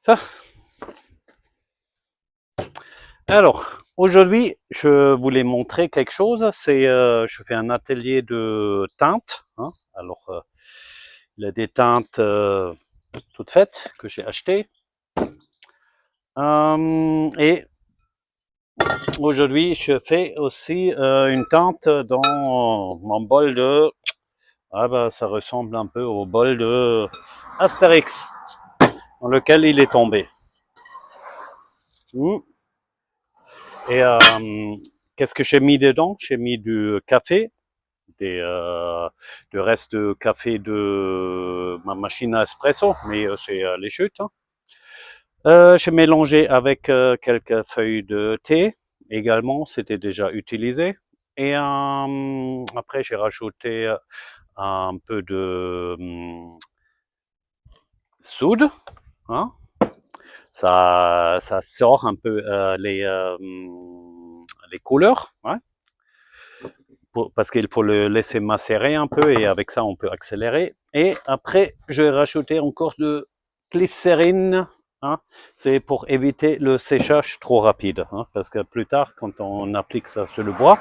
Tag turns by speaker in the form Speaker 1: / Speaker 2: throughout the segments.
Speaker 1: Ça. Alors, aujourd'hui, je voulais montrer quelque chose. Je fais un atelier de teintes. Hein. Alors, il y a des teintes toutes faites que j'ai achetées. Et aujourd'hui, je fais aussi une teinte dans mon bol de... Ah bah, ça ressemble un peu au bol de Astérix, dans lequel il est tombé. Et qu'est-ce que j'ai mis dedans? J'ai mis du café, du reste de café de ma machine à espresso, mais c'est les chutes. Hein. J'ai mélangé avec quelques feuilles de thé, également, c'était déjà utilisé. Et après, j'ai rajouté un peu de soude. Hein. Ça sort un peu les couleurs. Ouais. Parce qu'il faut le laisser macérer un peu et avec ça on peut accélérer. Et après je vais rajouter encore de glycérine, hein, c'est pour éviter le séchage trop rapide, hein, parce que plus tard quand on applique ça sur le bois,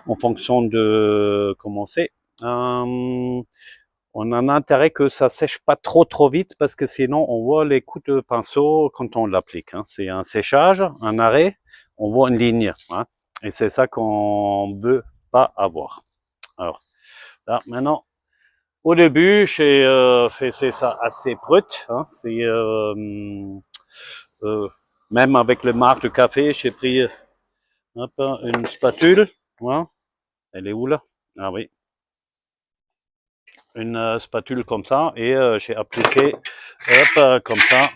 Speaker 1: en fonction de comment c'est, on a intérêt que ça sèche pas trop vite parce que sinon on voit les coups de pinceau quand on l'applique. Hein. C'est un séchage, un arrêt, on voit une ligne, hein, et c'est ça qu'on veut pas avoir. Alors là maintenant, au début j'ai fait ça assez brut. Hein. C'est même avec le marc de café, j'ai pris une spatule. Hein. Elle est où là? Ah oui. Une spatule comme ça et j'ai appliqué comme ça.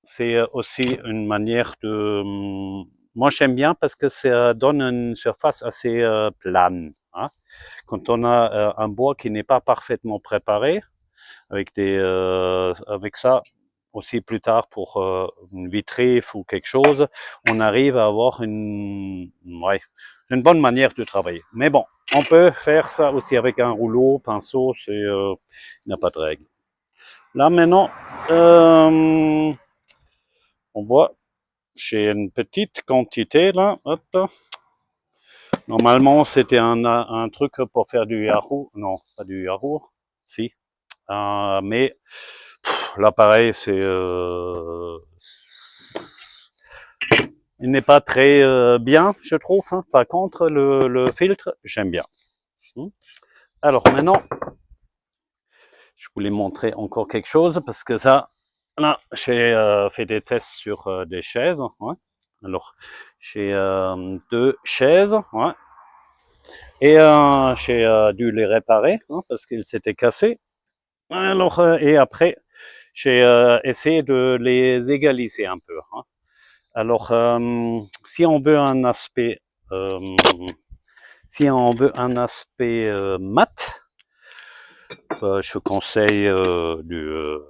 Speaker 1: C'est aussi une manière de... Moi j'aime bien parce que ça donne une surface assez plane. Hein. Quand on a un bois qui n'est pas parfaitement préparé, avec ça aussi plus tard pour une vitrif ou quelque chose, on arrive à avoir une bonne manière de travailler. Mais bon, on peut faire ça aussi avec un rouleau, pinceau, il n'y a pas de règle. Là maintenant, on voit, j'ai une petite quantité là, hop. Normalement, c'était un truc pour faire du Yahoo. Non, pas du Yahoo, si. Mais l'appareil, il n'est pas très bien, je trouve. Hein. Par contre, le filtre, j'aime bien. Alors maintenant, je voulais montrer encore quelque chose parce que ça, là, j'ai fait des tests sur des chaises. Ouais. Alors, j'ai 2 chaises. Ouais. Et j'ai dû les réparer hein, parce qu'ils s'étaient cassés. Alors, et après, j'ai essayé de les égaliser un peu. Hein. Alors, si on veut un aspect, mat, je conseille de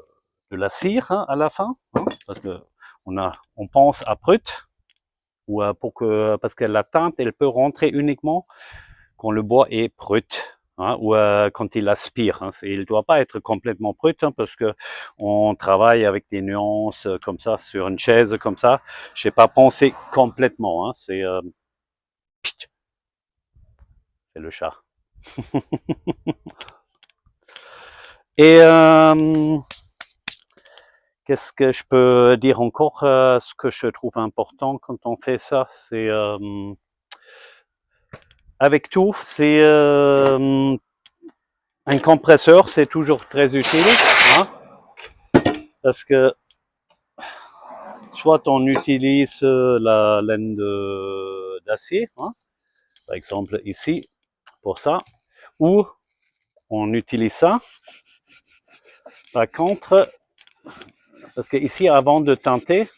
Speaker 1: la cire hein, à la fin, hein, parce que on pense à brut, ou parce que la teinte, elle peut rentrer uniquement quand le bois est brut. Hein, ou quand il aspire. Hein. Il ne doit pas être complètement brut hein, parce que on travaille avec des nuances comme ça sur une chaise comme ça. Je n'ai pas pensé complètement. Hein. C'est le chat. Et qu'est-ce que je peux dire encore? Ce que je trouve important quand on fait ça, c'est avec tout, c'est un compresseur, c'est toujours très utile, hein, parce que soit on utilise la laine d'acier, hein, par exemple ici, pour ça, ou on utilise ça. Par contre, parce que ici, avant de teinter,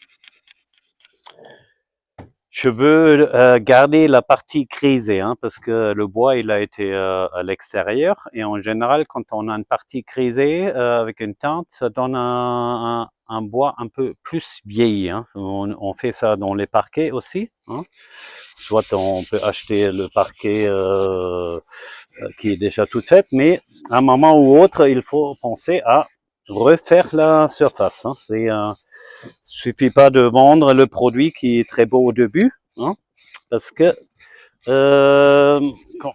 Speaker 1: je veux garder la partie grisée, hein, parce que le bois, il a été à l'extérieur. Et en général, quand on a une partie grisée avec une teinte, ça donne un bois un peu plus vieilli. Hein. On fait ça dans les parquets aussi. Hein. Soit on peut acheter le parquet qui est déjà tout fait, mais à un moment ou autre, il faut penser à refaire la surface. Hein. Suffit pas de vendre le produit qui est très beau au début, hein, parce que quand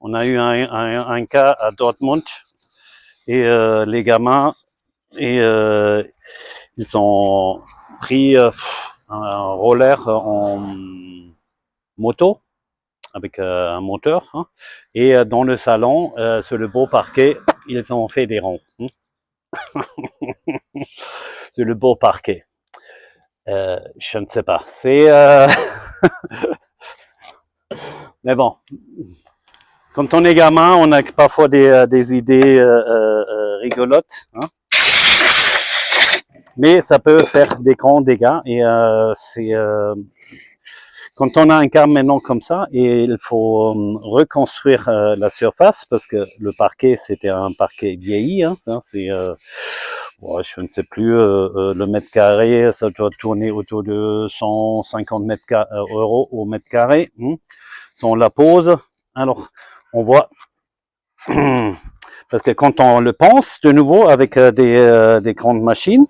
Speaker 1: on a eu un cas à Dortmund et les gamins et ils ont pris un roller en moto avec un moteur, hein, et dans le salon, sur le beau parquet, ils ont fait des ronds. Hein. Sur le beau parquet. Je ne sais pas. Mais bon, quand on est gamin, on a parfois des idées rigolotes, hein. Mais ça peut faire des grands dégâts. Et quand on a un cas maintenant comme ça, et il faut reconstruire la surface, parce que le parquet, c'était un parquet vieilli, hein, je ne sais plus, le mètre carré, ça doit tourner autour de 150 euros au mètre carré. Hein. Si on la pose, alors on voit, parce que quand on le pense de nouveau avec des grandes machines,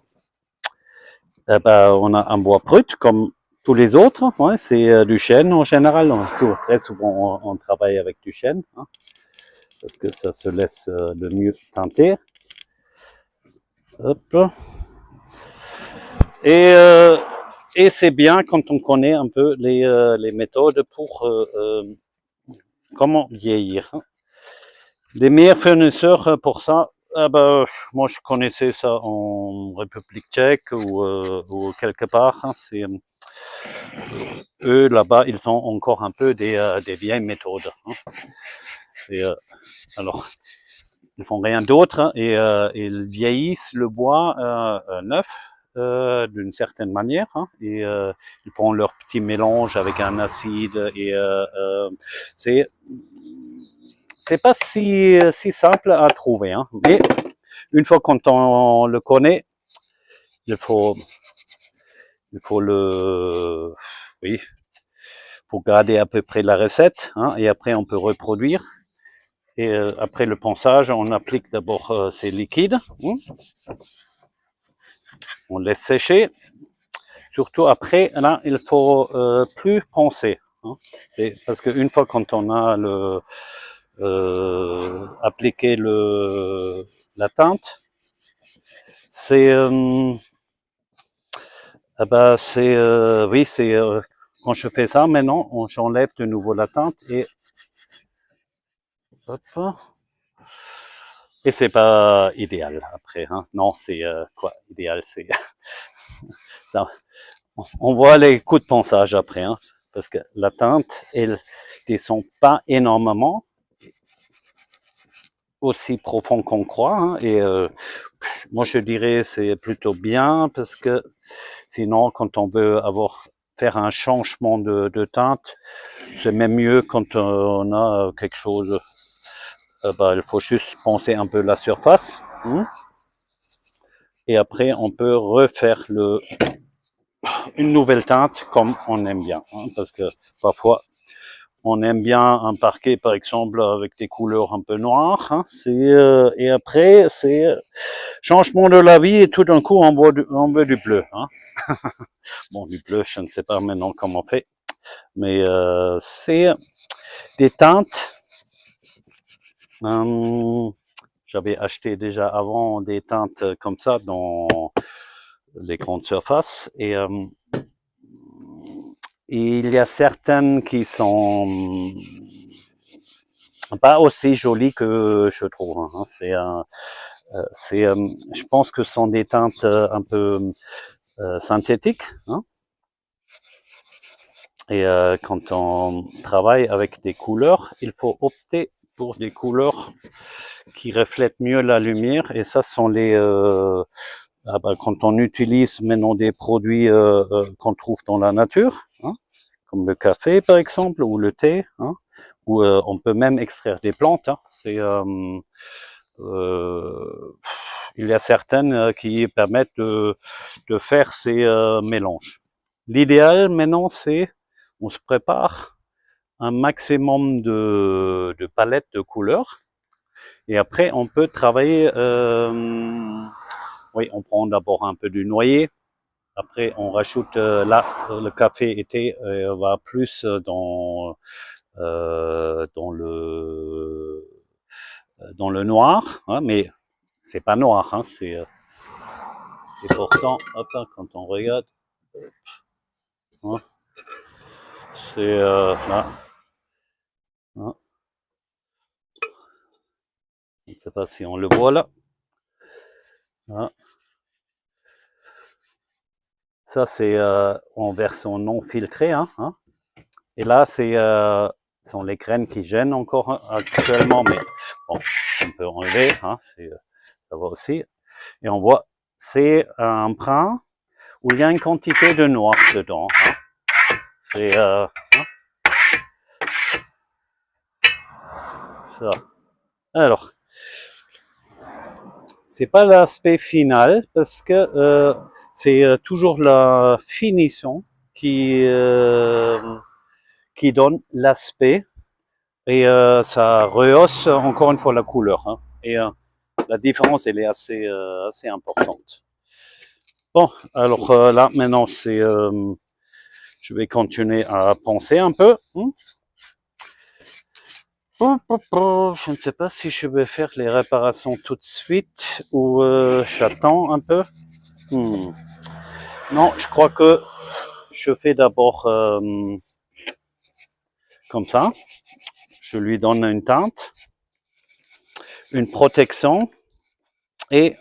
Speaker 1: on a un bois brut comme tous les autres, ouais, c'est du chêne en général. Très souvent, on travaille avec du chêne, hein, parce que ça se laisse le mieux teinter. Hop. Et c'est bien quand on connaît un peu les méthodes pour comment vieillir. Hein. Les meilleurs fournisseurs pour ça, moi je connaissais ça en République tchèque ou quelque part. Hein, eux là-bas, ils ont encore un peu des vieilles méthodes. Hein. Alors, ils font rien d'autre, hein, et ils vieillissent le bois neuf d'une certaine manière, hein, et ils font leur petit mélange avec un acide et c'est pas si simple à trouver, hein, mais une fois quand on le connaît, il faut faut garder à peu près la recette, hein, et après on peut reproduire. Et après le ponçage, on applique d'abord ces liquides. Hein. On laisse sécher. Surtout après, là, il faut plus poncer. Hein. Parce qu'une fois quand on a appliqué la teinte, c'est quand je fais ça maintenant, j'enlève de nouveau la teinte et hop. Et c'est pas idéal après, hein. Non, c'est quoi idéal, c'est on voit les coups de ponçage après, hein, parce que la teinte, elle descend pas énormément, aussi profond qu'on croit, hein, et moi je dirais c'est plutôt bien parce que sinon quand on veut faire un changement de teinte, c'est même mieux quand on a quelque chose. Il faut juste poncer un peu la surface, hein, et après on peut refaire une nouvelle teinte comme on aime bien, hein, parce que parfois on aime bien un parquet par exemple avec des couleurs un peu noires, hein, et après c'est changement de la vie et tout d'un coup on veut du bleu, hein. Bon, du bleu je ne sais pas maintenant comment on fait, mais c'est des teintes. J'avais acheté déjà avant des teintes comme ça dans les grandes surfaces et il y a certaines qui sont pas aussi jolies que je trouve. Hein. Je pense que ce sont des teintes un peu synthétiques. Hein. Et quand on travaille avec des couleurs, il faut opter pour des couleurs qui reflètent mieux la lumière. Et ça sont quand on utilise maintenant des produits qu'on trouve dans la nature, hein, comme le café par exemple, ou le thé, hein, ou on peut même extraire des plantes. Hein. Il y a certaines qui permettent de faire ces mélanges. L'idéal maintenant, c'est on se prépare un maximum de palettes de couleurs Et après, on peut travailler, oui, on prend d'abord un peu du noyer. Après, on rajoute là, le café été va plus dans le noir, hein, mais c'est pas noir, hein, et pourtant, hop, quand on regarde, hein, c'est là, hein, je ne sais pas si on le voit là, hein. Ça c'est en version non filtrée, hein, hein. Et là c'est sont les graines qui gênent encore hein, actuellement, mais bon, on peut enlever, hein, ça va aussi. Et on voit, c'est un brin où il y a une quantité de noir dedans. Hein. C'est hein, ça. Alors, c'est pas l'aspect final parce que c'est toujours la finition qui donne l'aspect et ça rehausse encore une fois la couleur. Hein. Et la différence, elle est assez importante. Bon, alors là, maintenant, je vais continuer à penser un peu. Je ne sais pas si je vais faire les réparations tout de suite ou j'attends un peu. Non, je crois que je fais d'abord comme ça. Je lui donne une teinte, une protection et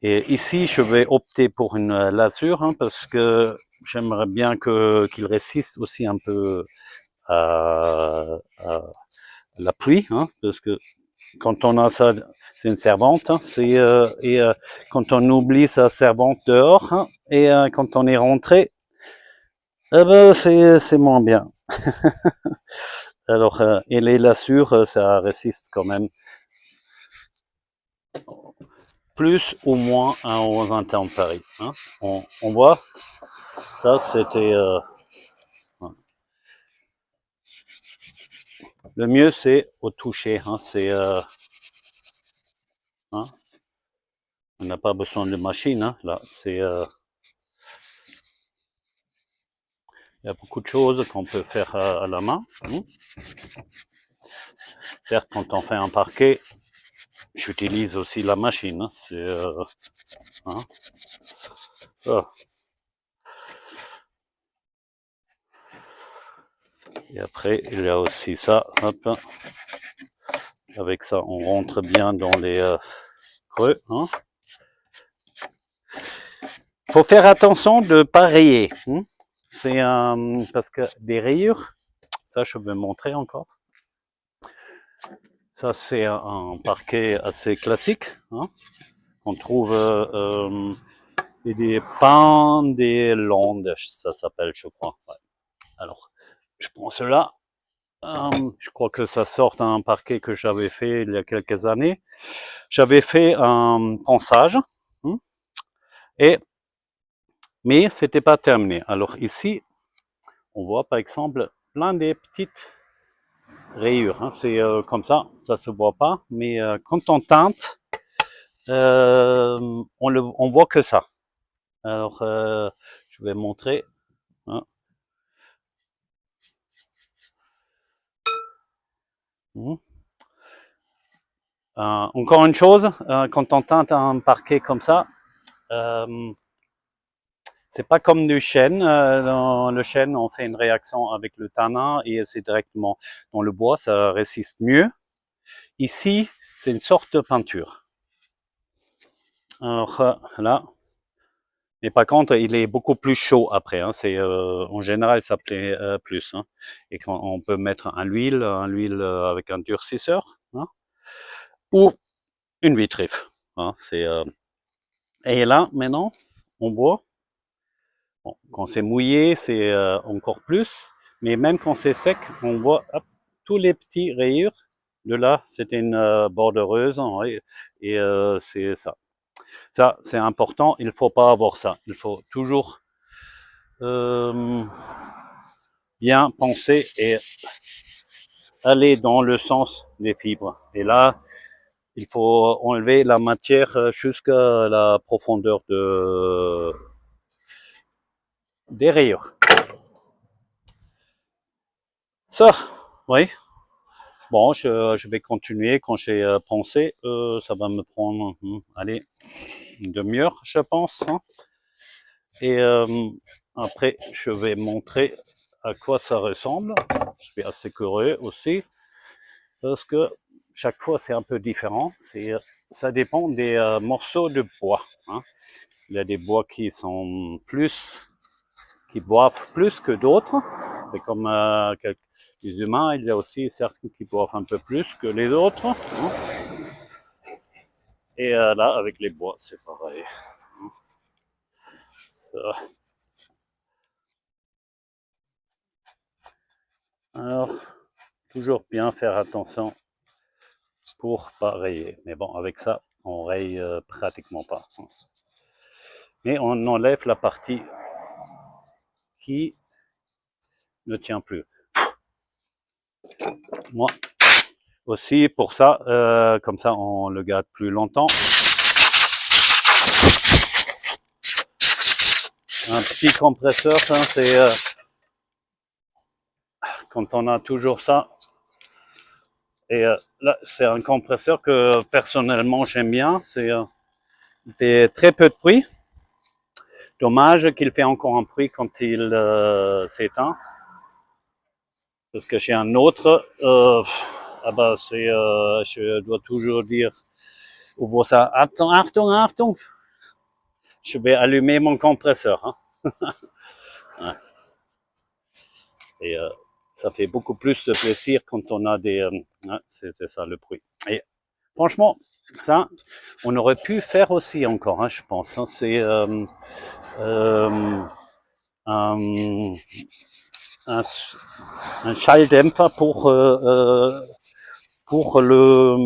Speaker 1: ici je vais opter pour une lasure hein, parce que j'aimerais bien qu'il résiste aussi un peu à la pluie, hein, parce que quand on a ça, c'est une servante, hein, et quand on oublie sa servante dehors, hein, et quand on est rentré, eh ben c'est moins bien. Alors, et les lasures, ça résiste quand même plus ou moins hein, aux intempéries. Hein. On voit, ça c'était... le mieux c'est au toucher, hein, c'est... hein, on n'a pas besoin de machine, hein, là, c'est... il y a beaucoup de choses qu'on peut faire à la main. Hein. Certes, quand on fait un parquet, j'utilise aussi la machine. Hein, c'est... hein. Ah. Et après, il y a aussi ça. Hop. Avec ça, on rentre bien dans les creux. Hein. Faut faire attention de ne pas rayer. Hein. C'est parce que des rayures, ça je vais montrer encore. Ça c'est un parquet assez classique. Hein. On trouve des pans des Landes, ça s'appelle, je crois. Ouais. Alors, je prends cela. Je crois que ça sort d'un parquet que j'avais fait il y a quelques années. J'avais fait un ponçage, hein, mais c'était pas terminé. Alors ici, on voit par exemple plein de petites rayures. Hein. C'est comme ça se voit pas, mais quand on teinte, on voit que ça. Alors, je vais montrer. Hein. Encore une chose, quand on teinte un parquet comme ça, c'est pas comme du chêne. Dans le chêne, on fait une réaction avec le tanin et c'est directement dans le bois, ça résiste mieux. Ici, c'est une sorte de peinture. Alors là, mais par contre, il est beaucoup plus chaud après. Hein. C'est en général, ça plaît plus. Hein. Et quand on peut mettre un huile avec un durcisseur, hein, ou une vitrif. Hein. Et là, maintenant, on voit. Bon, quand c'est mouillé, c'est encore plus. Mais même quand c'est sec, on voit hop, tous les petits rayures. De là, c'était une bordereuse. Hein, et c'est ça. Ça, c'est important. Il ne faut pas avoir ça. Il faut toujours bien penser et aller dans le sens des fibres. Et là, il faut enlever la matière jusqu'à la profondeur des rayures. Ça, oui. Bon, je vais continuer quand j'ai pensé. Ça va me prendre, allez, une demi-heure, je pense. Hein. Et après, je vais montrer à quoi ça ressemble. Je suis assez curieux aussi, parce que chaque fois c'est un peu différent. Ça dépend des morceaux de bois. Hein. Il y a des bois qui sont qui boivent plus que d'autres. C'est comme les humains, il y a aussi certains qui boivent un peu plus que les autres. Hein. Et là, avec les bois, c'est pareil. Ça. Alors, toujours bien faire attention pour pas rayer. Mais bon, avec ça, on raye pratiquement pas. Mais on enlève la partie qui ne tient plus. Moi aussi, pour ça, comme ça, on le garde plus longtemps. Un petit compresseur, hein, c'est quand on a toujours ça. Et là, c'est un compresseur que personnellement j'aime bien. C'est très peu de bruit. Dommage qu'il fait encore un bruit quand il s'éteint. Parce que j'ai un autre, ah bah c'est, je dois toujours dire, ouvre ça, Achtung, Achtung, Achtung. Je vais allumer mon compresseur. Hein. Ouais. Et ça fait beaucoup plus de plaisir quand on a des, c'est ça le bruit. Et franchement, ça, on aurait pu faire aussi encore, hein, je pense. Hein. C'est un Schalldämpfer pour le